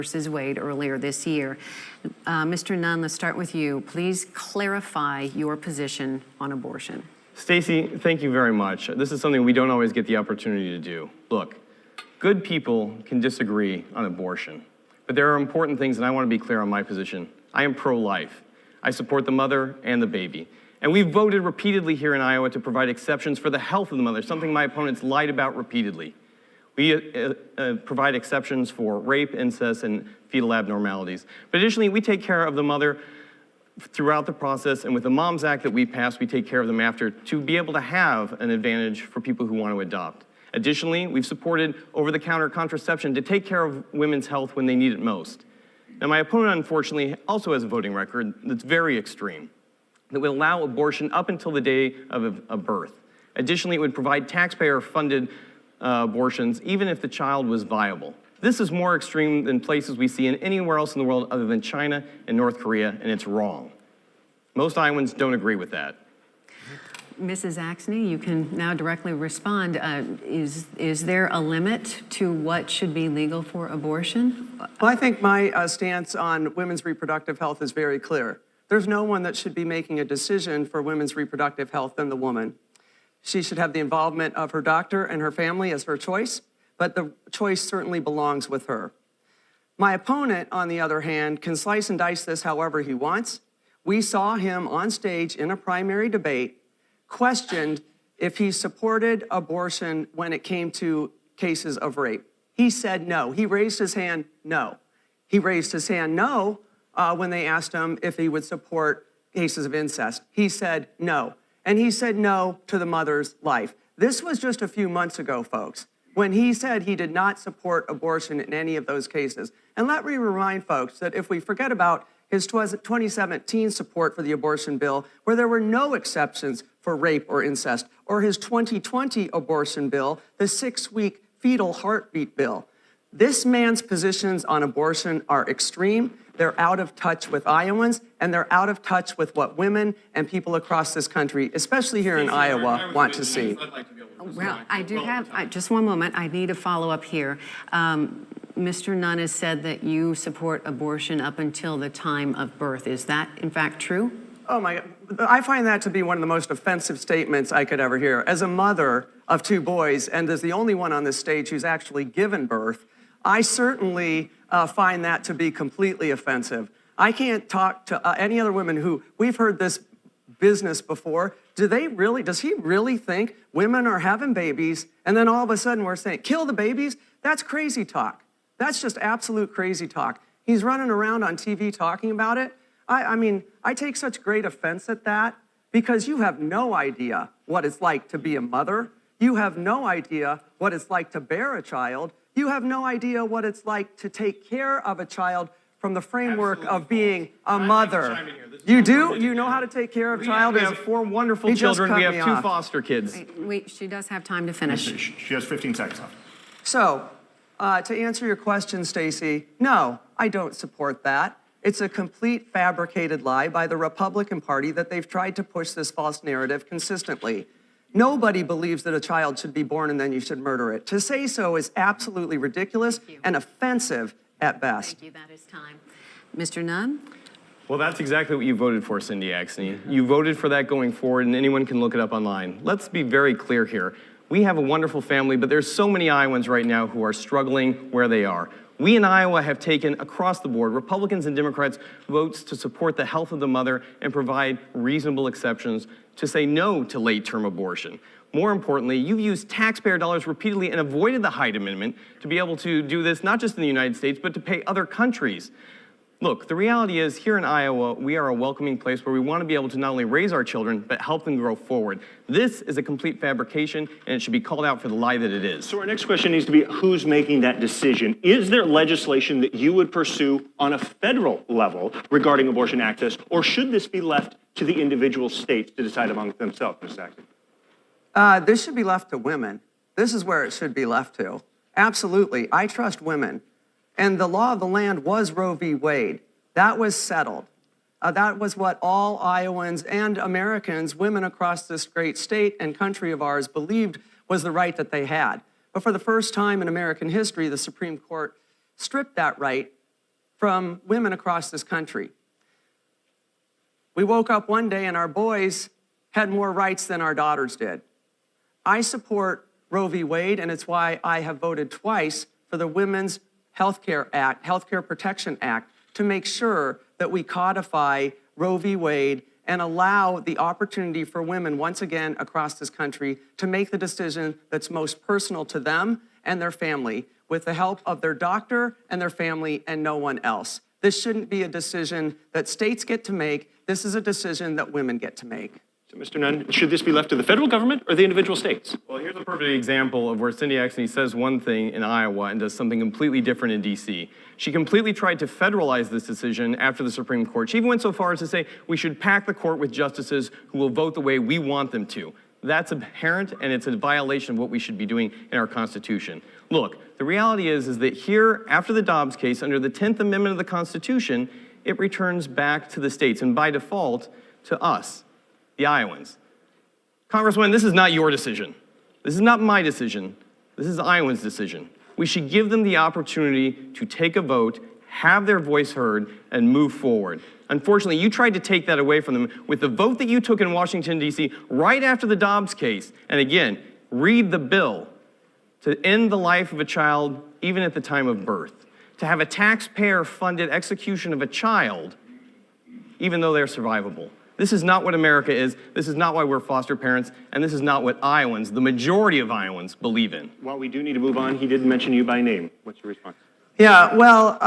versus Wade earlier this year. Mr. Nunn, let's start with you. Please clarify your position on abortion. Stacey, thank you very much. This is something we don't always get the opportunity to do. Look, good people can disagree on abortion, but there are important things, and I want to be clear on my position. I am pro-life. I support the mother and the baby. And we've voted repeatedly here in Iowa to provide exceptions for the health of the mother, something my opponents lied about repeatedly. We provide exceptions for rape, incest, and fetal abnormalities. But additionally, we take care of the mother throughout the process, and with the Moms Act that we passed, we take care of them after to be able to have an advantage for people who want to adopt. Additionally, we've supported over-the-counter contraception to take care of women's health when they need it most. Now, my opponent, unfortunately, also has a voting record that's very extreme, that would allow abortion up until the day of birth. Additionally, it would provide taxpayer-funded abortions, even if the child was viable. This is more extreme than places we see in anywhere else in the world other than China and North Korea, and it's wrong. Most Iowans don't agree with that. Mrs. Axne, you can now directly respond. Is there a limit to what should be legal for abortion? Well, I think my stance on women's reproductive health is very clear. There's no one that should be making a decision for women's reproductive health than the woman. She should have the involvement of her doctor and her family as her choice, but the choice certainly belongs with her. My opponent, on the other hand, can slice and dice this however he wants. We saw him on stage in a primary debate, questioned if he supported abortion when it came to cases of rape. He said no. He raised his hand, no. He raised his hand, no, when they asked him if he would support cases of incest. He said no. And he said no to the mother's life. This was just a few months ago, folks, when he said he did not support abortion in any of those cases. And let me remind folks that if we forget about his 2017 support for the abortion bill, where there were no exceptions for rape or incest, or his 2020 abortion bill, the 6-week fetal heartbeat bill. This man's positions on abortion are extreme. They're out of touch with Iowans, and they're out of touch with what women and people across this country, especially here in Iowa, want to see. Well, I do have, just one moment, I need a follow-up here. Mr. Nunn has said that you support abortion up until the time of birth. Is that, in fact, true? Oh, my God. I find that to be one of the most offensive statements I could ever hear. As a mother of 2 boys, and as the only one on this stage who's actually given birth, I certainly find that to be completely offensive. I can't talk to any other women who, we've heard this business before. Does he really think women are having babies, and then all of a sudden we're saying, kill the babies? That's crazy talk. That's just absolute crazy talk. He's running around on TV talking about it. I mean, I take such great offense at that because you have no idea what it's like to be a mother. You have no idea what it's like to bear a child. You have no idea what it's like to take care of a child from the framework of being a mother. You do? You know how to take care of a child? We have 4 wonderful children. We have 2 foster kids. Wait, she does have time to finish. She has 15 seconds left. So, to answer your question, Stacey, no, I don't support that. It's a complete fabricated lie by the Republican Party that they've tried to push this false narrative consistently. Nobody believes that a child should be born and then you should murder it. To say so is absolutely ridiculous and offensive at best. Thank you. That is time. Mr. Nunn? Well, that's exactly what you voted for, Cindy Axne. You voted for that going forward, and anyone can look it up online. Let's be very clear here. We have a wonderful family, but there's so many Iowans right now who are struggling where they are. We in Iowa have taken, across the board, Republicans and Democrats, votes to support the health of the mother and provide reasonable exceptions to say no to late-term abortion. More importantly, you've used taxpayer dollars repeatedly and avoided the Hyde Amendment to be able to do this, not just in the United States, but to pay other countries. Look, the reality is, here in Iowa, we are a welcoming place where we want to be able to not only raise our children, but help them grow forward. This is a complete fabrication, and it should be called out for the lie that it is. So our next question needs to be, who's making that decision? Is there legislation that you would pursue on a federal level regarding abortion access, or should this be left to the individual states to decide among themselves, Ms. Axne? This should be left to women. This is where it should be left to. Absolutely. I trust women. And the law of the land was Roe v. Wade. That was settled. That was what all Iowans and Americans, women across this great state and country of ours, believed was the right that they had. But for the first time in American history, the Supreme Court stripped that right from women across this country. We woke up one day and our boys had more rights than our daughters did. I support Roe v. Wade, and it's why I have voted twice for the Women's Healthcare Act, Healthcare Protection Act, to make sure that we codify Roe v. Wade and allow the opportunity for women once again across this country to make the decision that's most personal to them and their family, with the help of their doctor and their family and no one else. This shouldn't be a decision that states get to make. This is a decision that women get to make. So, Mr. Nunn, should this be left to the federal government or the individual states? Well, here's a perfect example of where Cindy Axne says one thing in Iowa and does something completely different in D.C. She completely tried to federalize this decision after the Supreme Court. She even went so far as to say we should pack the court with justices who will vote the way we want them to. That's inherent, and it's a violation of what we should be doing in our Constitution. Look, the reality is that here, after the Dobbs case, under the 10th Amendment of the Constitution, it returns back to the states, and by default, to us, the Iowans. Congresswoman, this is not your decision. This is not my decision. This is Iowans' decision. We should give them the opportunity to take a vote, have their voice heard, and move forward. Unfortunately, you tried to take that away from them with the vote that you took in Washington, D.C. right after the Dobbs case. And again, read the bill to end the life of a child even at the time of birth, to have a taxpayer-funded execution of a child even though they're survivable. This is not what America is. This is not why we're foster parents, and this is not what Iowans, the majority of Iowans, believe in. While we do need to move on, he did mention you by name. What's your response? Yeah, well,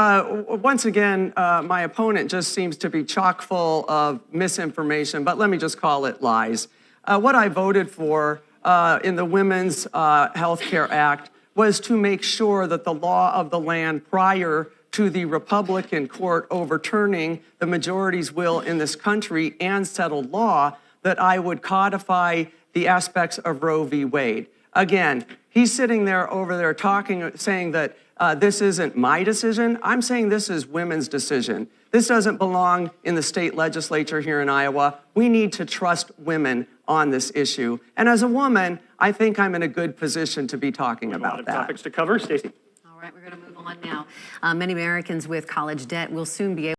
once again, my opponent just seems to be chock full of misinformation, but let me just call it lies. What I voted for in the Women's Health Care Act was to make sure that the law of the land prior to the Republican court overturning the majority's will in this country and settled law, that I would codify the aspects of Roe v. Wade. Again, he's sitting there over there saying that this isn't my decision. I'm saying this is women's decision. This doesn't belong in the state legislature here in Iowa. We need to trust women on this issue. And as a woman, I think I'm in a good position to be talking about that. A lot of topics to cover. Stacey. All right, we're going to move on now. Many Americans with college debt will soon be able